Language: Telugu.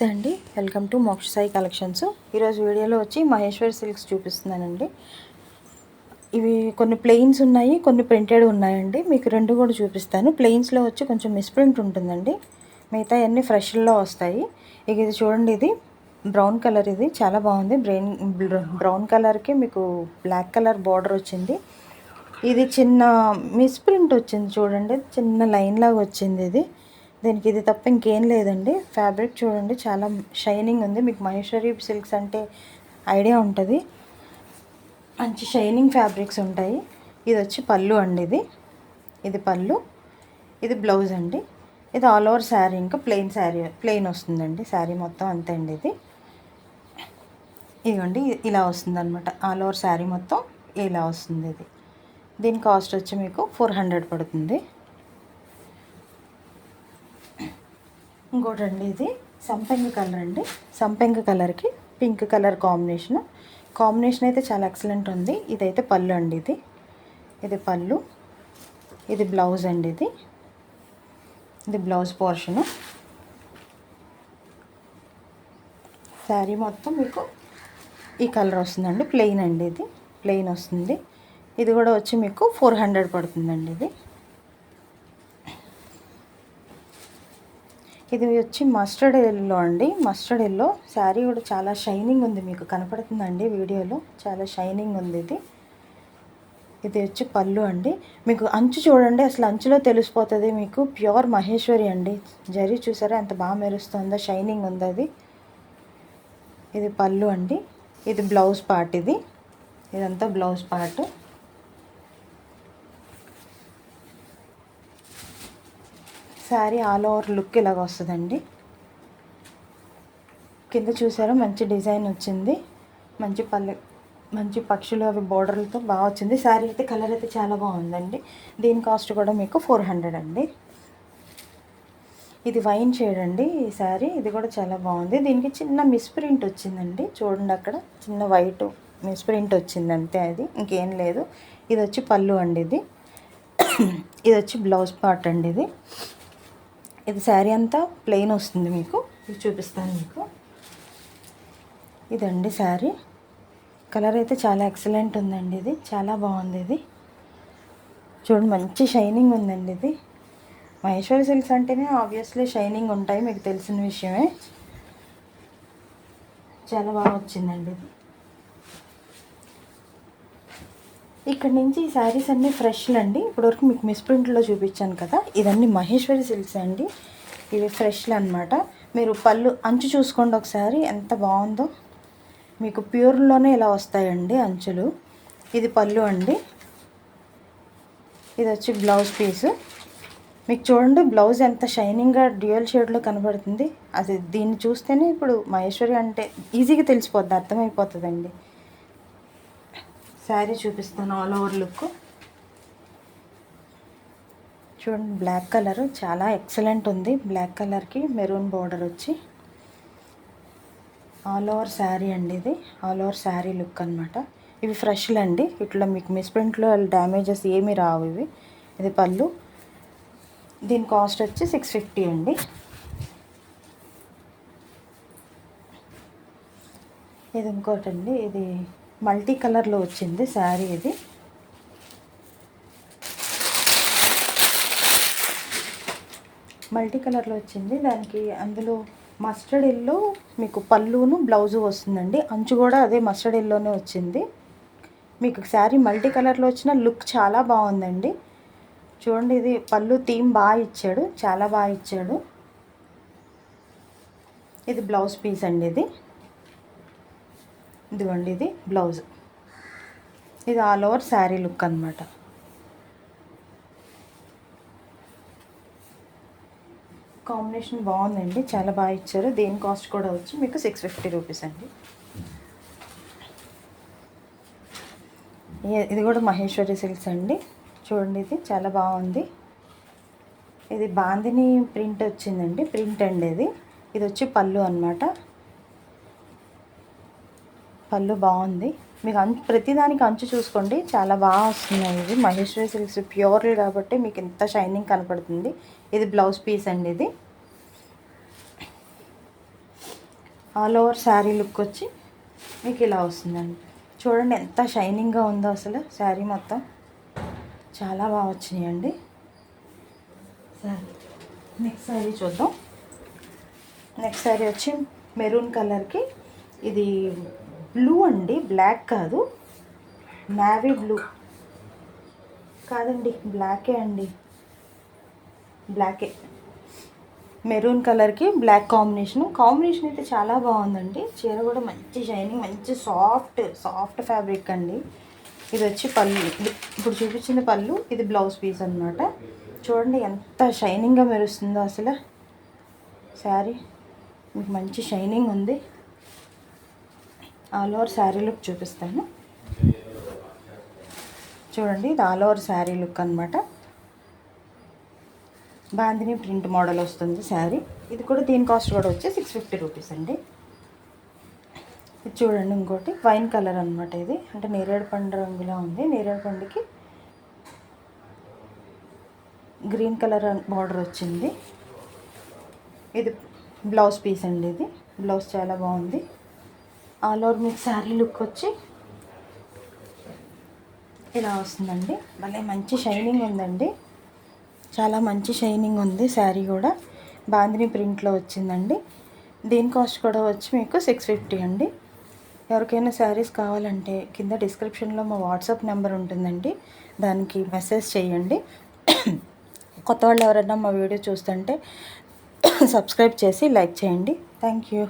నమస్తే అండి, వెల్కమ్ టు మోక్ష సాయి కలెక్షన్స్. ఈరోజు వీడియోలో వచ్చి మహేశ్వరి సిల్క్స్ చూపిస్తున్నానండి. ఇవి కొన్ని ప్లెయిన్స్ ఉన్నాయి, కొన్ని ప్రింటెడ్ ఉన్నాయండి. మీకు రెండు కూడా చూపిస్తాను. ప్లెయిన్స్లో వచ్చి కొంచెం మిస్ప్రింట్ ఉంటుందండి, మిగతా అన్నీ ఫ్రెష్లో వస్తాయి. ఇక ఇది చూడండి, ఇది బ్రౌన్ కలర్, ఇది చాలా బాగుంది. బ్రౌన్ కలర్కి మీకు బ్లాక్ కలర్ బార్డర్ వచ్చింది. ఇది చిన్న మిస్ప్రింట్ వచ్చింది చూడండి, చిన్న లైన్ లాగా వచ్చింది. దీనికి ఇది తప్ప ఇంకేం లేదండి. ఫ్యాబ్రిక్ చూడండి, చాలా షైనింగ్ ఉంది. మీకు మహేశ్వరి సిల్క్స్ అంటే ఐడియా ఉంటుంది, మంచి షైనింగ్ ఫ్యాబ్రిక్స్ ఉంటాయి. ఇది వచ్చి పళ్ళు అండి, ఇది పళ్ళు, ఇది బ్లౌజ్ అండి. ఇది ఆల్ ఓవర్ శారీ, ఇంకా ప్లెయిన్ వస్తుందండి శారీ మొత్తం అంతే అండి. ఇదిగోండి, ఇలా వస్తుంది అనమాట. ఆల్ ఓవర్ శారీ మొత్తం ఇలా వస్తుంది. దీని కాస్ట్ వచ్చి మీకు 400 పడుతుంది. ఇంకోటి అండి, ఇది సంపెంగ కలర్ అండి. సంపెంగ కలర్కి పింక్ కలర్ కాంబినేషన్ అయితే చాలా ఎక్సలెంట్ ఉంది. ఇదైతే పళ్ళు అండి, ఇది పళ్ళు, ఇది బ్లౌజ్ అండి. ఇది బ్లౌజ్ పోర్షను. శారీ మొత్తం మీకు ఈ కలర్ వస్తుందండి. ప్లెయిన్ అండి, ఇది ప్లెయిన్ వస్తుంది. ఇది కూడా వచ్చి మీకు 400 పడుతుందండి. ఇది వచ్చి మస్టర్డ్ ఎల్లో అండి. మస్టర్డ్ ఎల్లో శారీ కూడా చాలా షైనింగ్ ఉంది, మీకు కనపడుతుందండి వీడియోలో, చాలా షైనింగ్ ఉంది. ఇది వచ్చి పళ్ళు అండి. మీకు అంచు చూడండి, అసలు అంచులో తెలిసిపోతుంది మీకు, ప్యూర్ మహేశ్వరి అండి. జరీ చూసారా ఎంత బాగా మెరుస్తుందో, షైనింగ్ ఉంది. ఇది పళ్ళు అండి. ఇది బ్లౌజ్ పార్ట్, ఇదంతా blouse part. Sari all over look ఇలాగ వస్తుందండి. కింద చూసారా మంచి డిజైన్ వచ్చింది, మంచి పక్షులు అవి బోర్డర్లతో బాగా వచ్చింది. శారీ అయితే కలర్ అయితే చాలా బాగుందండి. దీని కాస్ట్ కూడా మీకు 400 అండి. ఇది వైన్ షేడ్ అండి ఈ శారీ, ఇది కూడా చాలా బాగుంది. దీనికి చిన్న మిస్ప్రింట్ వచ్చిందండి చూడండి, అక్కడ చిన్న వైట్ మిస్ప్రింట్ వచ్చింది అంతే, అది ఇంకేం లేదు. ఇది వచ్చి పళ్ళు అండి. ఇది వచ్చి బ్లౌజ్ పార్ట్ అండి. ఇది శారీ అంతా ప్లెయిన్ వస్తుంది మీకు. ఇది చూపిస్తాను మీకు. ఇదండి శారీ, కలర్ అయితే చాలా ఎక్సలెంట్ ఉందండి. ఇది చాలా బాగుంది. ఇది చూడండి, మంచి షైనింగ్ ఉందండి. ఇది మహేశ్వరి సిల్క్స్ అంటేనే ఆబ్వియస్లీ షైనింగ్ ఉంటాయి, మీకు తెలిసిన విషయమే. చాలా బాగా వచ్చిందండి. ఇక్కడ నుంచి ఈ శారీస్ అన్నీ ఫ్రెష్లు అండి. ఇప్పటివరకు మీకు మిస్ప్రింట్లో చూపించాను కదా, ఇదన్నీ మహేశ్వరి సిల్క్స్ అండి. ఇవి ఫ్రెష్లు అనమాట. మీరు పళ్ళు అంచు చూసుకోండి ఒకసారి, ఎంత బాగుందో. మీకు ప్యూర్లోనే ఇలా వస్తాయండి అంచులు. ఇది పళ్ళు అండి. ఇది వచ్చి బ్లౌజ్ పీసు. మీకు చూడండి బ్లౌజ్ ఎంత షైనింగ్గా డ్యూయల్ షేడ్లో కనబడుతుంది. అది దీన్ని చూస్తేనే ఇప్పుడు మహేశ్వరి అంటే ఈజీగా తెలిసిపోద్ది, అర్థమైపోతుందండి. శారీ చూపిస్తాను ఆల్ ఓవర్ లుక్. చూడండి, బ్లాక్ కలర్ చాలా ఎక్సలెంట్ ఉంది. బ్లాక్ కలర్కి మెరూన్ బార్డర్ వచ్చి ఆల్ ఓవర్ శారీ అండి. ఇది ఆల్ ఓవర్ శారీ లుక్ అనమాట. ఇవి ఫ్రెష్లు అండి, ఇట్లా మీకు మిస్ప్రింట్లో డ్యామేజెస్ ఏమీ రావు ఇవి. ఇది పళ్ళు. దీని కాస్ట్ వచ్చి 650 అండి. ఇది ఇంకోటండి, ఇది మల్టీ కలర్లో వచ్చింది శారీ. ఇది మల్టీ కలర్లో వచ్చింది. దానికి అందులో మస్టర్డ్ ఎల్లో మీకు పళ్ళును బ్లౌజు వస్తుందండి. అంచు కూడా అదే మస్టర్డ్ ఎల్లోనే వచ్చింది. మీకు శారీ మల్టీ కలర్లో వచ్చిన లుక్ చాలా బాగుందండి. చూడండి, ఇది పళ్ళు థీమ్ బాగా ఇచ్చాడు, చాలా బాగా ఇచ్చాడు. ఇది బ్లౌజ్ పీస్ అండి. ఇదిగోండి, ఇది బ్లౌజ్. ఇది ఆల్ ఓవర్ శారీ లుక్ అనమాట. కాంబినేషన్ బాగుందండి, చాలా బాగా ఇచ్చారు. దీని కాస్ట్ కూడా వచ్చి మీకు 650 రూపీస్ అండి. ఇది కూడా మహేశ్వరి సిల్క్స్ అండి. చూడండి, ఇది చాలా బాగుంది. ఇది బాందిని ప్రింట్ వచ్చిందండి, ప్రింట్ అండి. ఇది వచ్చి పళ్ళు అనమాట. పళ్ళు బాగుంది. మీకు ప్రతిదానికి అంచు చూసుకోండి, చాలా బాగా వస్తున్నాయి. ఇది మహేశ్వరి సిల్క్స్ ప్యూర్లు కాబట్టి మీకు ఎంత షైనింగ్ కనపడుతుంది. ఇది బ్లౌజ్ పీస్ అండి. ఆల్ ఓవర్ శారీ లుక్ వచ్చి మీకు ఇలా వస్తుందండి. చూడండి ఎంత షైనింగ్గా ఉందో అసలు శారీ మొత్తం. చాలా బాగా వచ్చినాయండి. సరే నెక్స్ట్ శారీ చూద్దాం. నెక్స్ట్ శారీ వచ్చి మెరూన్ కలర్కి, ఇది బ్లూ అండి, బ్లాక్ కాదు, నావీ బ్లూ కాదండి, బ్లాకే అండి, బ్లాకే. మెరూన్ కలర్కి బ్లాక్ కాంబినేషన్ అయితే చాలా బాగుందండి. చీర కూడా మంచి షైనింగ్, మంచి సాఫ్ట్ ఫ్యాబ్రిక్ అండి. ఇది వచ్చి పళ్ళు, ఇప్పుడు చూపించిన పళ్ళు, ఇది బ్లౌజ్ పీస్ అనమాట. చూడండి ఎంత షైనింగ్గా మెరుస్తుందో అసలు శారీ. మీకు మంచి షైనింగ్ ఉంది. ఆల్ ఓవర్ శారీ లుక్ చూపిస్తాను చూడండి. ఇది ఆల్ ఓవర్ శారీ లుక్ అనమాట. బాందిని ప్రింట్ మోడల్ వస్తుంది శారీ. ఇది కూడా దీని కాస్ట్ కూడా వచ్చి 650 రూపీస్ అండి. ఇది చూడండి, ఇంకోటి వైన్ కలర్ అనమాట. ఇది అంటే నేరేడు పండు రంగులా ఉంది. నేరేడు పండుకి గ్రీన్ కలర్ బార్డర్ వచ్చింది. ఇది బ్లౌజ్ పీస్ అండి. ఇది బ్లౌజ్ చాలా బాగుంది. ఆల్ ఓవర్ మీకు శారీ లుక్ వచ్చి ఇలా వస్తుందండి. భలే మంచి షైనింగ్ ఉందండి. చాలా మంచి షైనింగ్ ఉంది శారీ కూడా. బాందిని ప్రింట్లో వచ్చిందండి. దీని కాస్ట్ కూడా వచ్చి మీకు 650 అండి. ఎవరికైనా శారీస్ కావాలంటే కింద డిస్క్రిప్షన్లో మా వాట్సాప్ నెంబర్ ఉంటుందండి, దానికి మెసేజ్ చేయండి. కొత్త వాళ్ళు ఎవరైనా మా వీడియో చూస్తుంటే సబ్స్క్రైబ్ చేసి లైక్ చేయండి. Thank you.